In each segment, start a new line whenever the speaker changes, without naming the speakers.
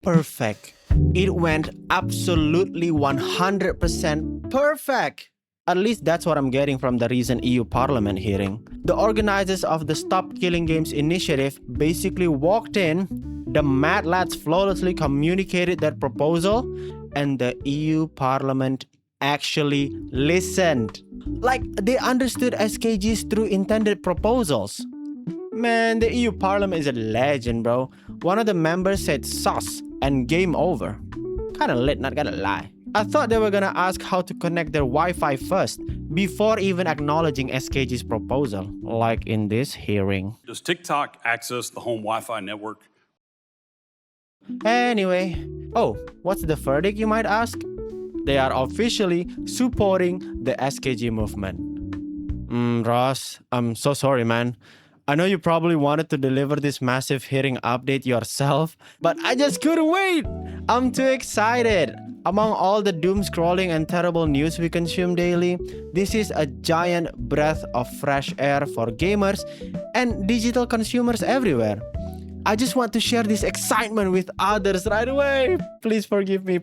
perfect. It went absolutely 100% perfect. At least that's what I'm getting from the recent EU Parliament hearing. The organizers of the Stop Killing Games initiative basically walked in, the mad lads flawlessly communicated their proposal, and the EU Parliament actually listened. Like they understood SKGs through intended proposals. Man, the EU Parliament is a legend, bro. One of the members said sus and game over. Kinda lit, not gonna lie. I thought they were gonna ask how to connect their Wi-Fi first, before even acknowledging SKG's proposal, like in this hearing.
Does TikTok access the home Wi-Fi network?
Anyway, oh, what's the verdict, you might ask? They are officially supporting the SKG movement. Ross, I'm so sorry, man. I know you probably wanted to deliver this massive hearing update yourself, but I just couldn't wait. I'm too excited. Among all the doom scrolling and terrible news we consume daily, this is a giant breath of fresh air for gamers and digital consumers everywhere. I just want to share this excitement with others right away. Please forgive me.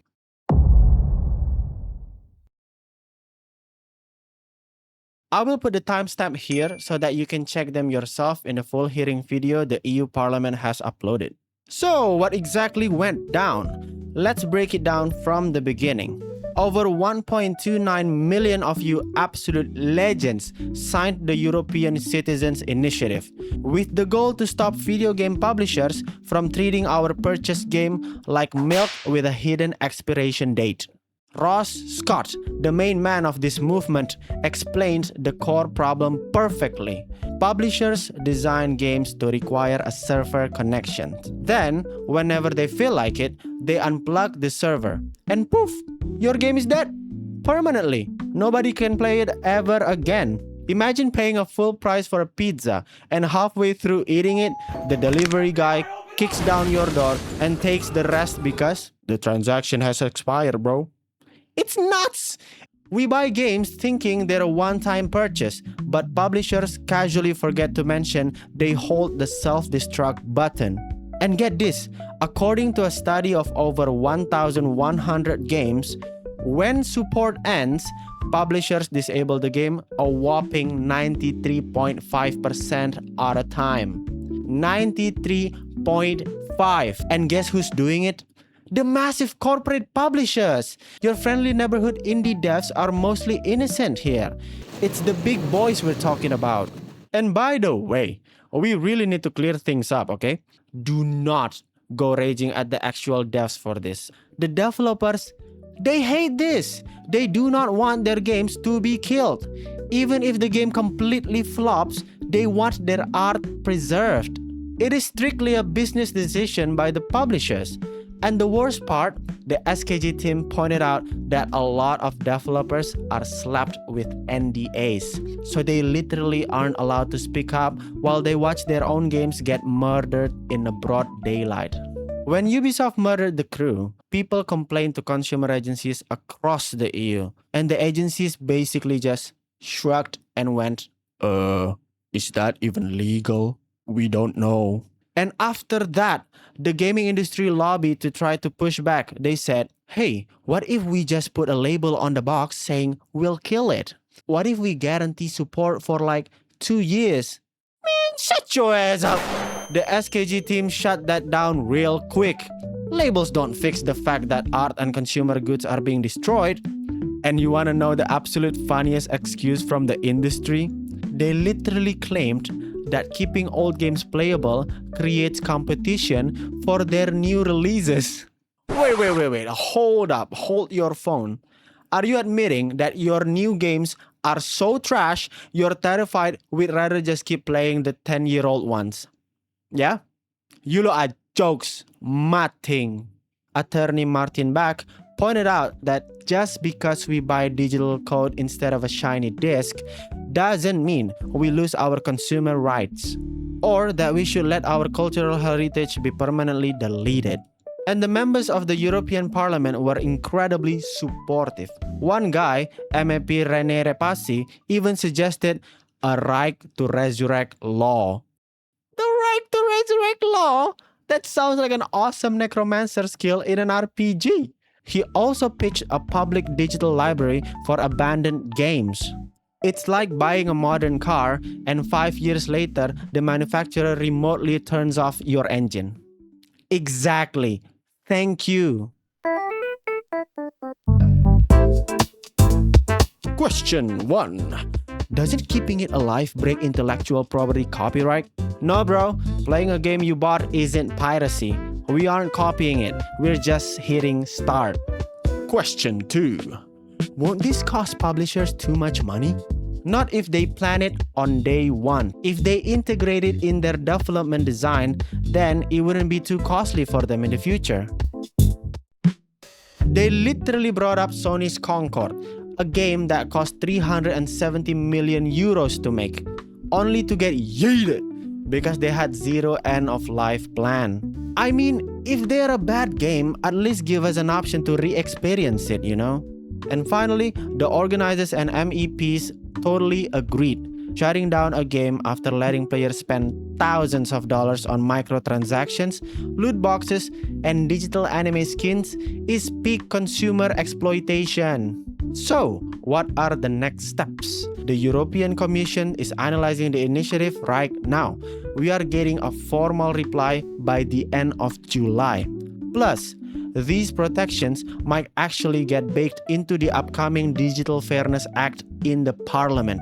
I will put the timestamp here so that you can check them yourself in the full hearing video the EU Parliament has uploaded. So, what exactly went down? Let's break it down from the beginning. Over 1.29 million of you absolute legends signed the European Citizens Initiative with the goal to stop video game publishers from treating our purchased game like milk with a hidden expiration date. Ross Scott, the main man of this movement, explains the core problem perfectly. Publishers design games to require a server connection. Then, whenever they feel like it, they unplug the server. And poof! Your game is dead. Permanently. Nobody can play it ever again. Imagine paying a full price for a pizza, and halfway through eating it, the delivery guy kicks down your door and takes the rest because the transaction has expired, bro. It's nuts! We buy games thinking they're a one-time purchase, but publishers casually forget to mention they hold the self-destruct button. And get this, according to a study of over 1,100 games, when support ends, publishers disable the game a whopping 93.5% at a time. 93.5%. And guess who's doing it? The massive corporate publishers. Your friendly neighborhood indie devs are mostly innocent here. It's the big boys we're talking about. And by the way, we really need to clear things up, okay? Do not go raging at the actual devs for this. The developers, they hate this. They do not want their games to be killed. Even if the game completely flops, they want their art preserved. It is strictly a business decision by the publishers. And the worst part, the SKG team pointed out that a lot of developers are slapped with NDAs. So they literally aren't allowed to speak up while they watch their own games get murdered in the broad daylight. When Ubisoft murdered the crew, people complained to consumer agencies across the EU. And the agencies basically just shrugged and went, is that even legal? We don't know. And after that, the gaming industry lobbied to try to push back. They said, hey, what if we just put a label on the box saying we'll kill it? What if we guarantee support for like 2 years? Man, shut your ass up. The SKG team shut that down real quick. Labels don't fix the fact that art and consumer goods are being destroyed. And you wanna know the absolute funniest excuse from the industry? They literally claimed that keeping old games playable creates competition for their new releases. Wait. Hold up. Hold your phone. Are you admitting that your new games are so trash, you're terrified we'd rather just keep playing the 10-year-old ones? Yeah? You lot are jokes. Matting. Attorney Martin Bach pointed out that just because we buy digital code instead of a shiny disc doesn't mean we lose our consumer rights, or that we should let our cultural heritage be permanently deleted. And the members of the European Parliament were incredibly supportive. One guy, MEP René Repassi, even suggested a right to resurrect law. The right to resurrect law? That sounds like an awesome necromancer skill in an RPG. He also pitched a public digital library for abandoned games. It's like buying a modern car and 5 years later, the manufacturer remotely turns off your engine. Exactly. Thank you. Question 1. Doesn't keeping it alive break intellectual property copyright? No, bro. Playing a game you bought isn't piracy. We aren't copying it. We're just hitting start. Question 2. Won't this cost publishers too much money? Not if they plan it on day one. If they integrate it in their development design, then it wouldn't be too costly for them in the future. They literally brought up Sony's Concord, a game that cost 370 million euros to make, only to get yeeted because they had zero end of life plan. I mean, if they're a bad game, at least give us an option to re-experience it, you know? And finally, the organizers and MEPs totally agreed. Shutting down a game after letting players spend thousands of dollars on microtransactions, loot boxes, and digital anime skins is peak consumer exploitation. So, what are the next steps? The European Commission is analyzing the initiative right now. We are getting a formal reply by the end of July. Plus, these protections might actually get baked into the upcoming Digital Fairness Act in the Parliament.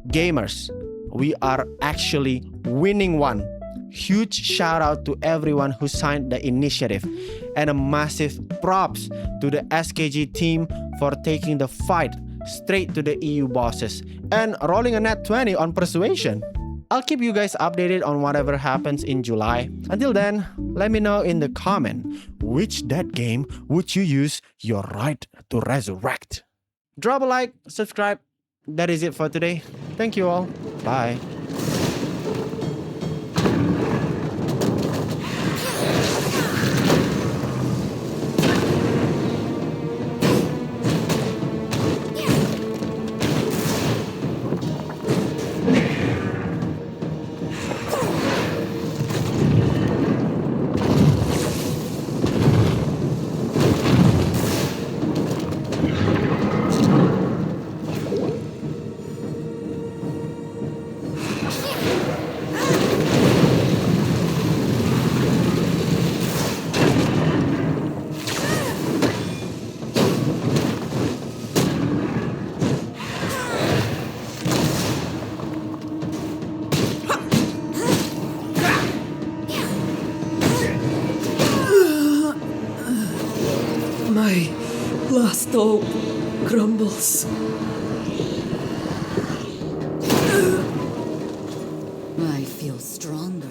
Gamers, we are actually winning one. Huge shout out to everyone who signed the initiative, and a massive props to the SKG team for taking the fight straight to the EU bosses and rolling a nat 20 on persuasion. I'll keep you guys updated on whatever happens in July. Until then, let me know in the comment, which dead game would you use your right to resurrect? Drop a like, subscribe. That is it for today. Thank you all. Bye.
My last hope crumbles.
I feel stronger.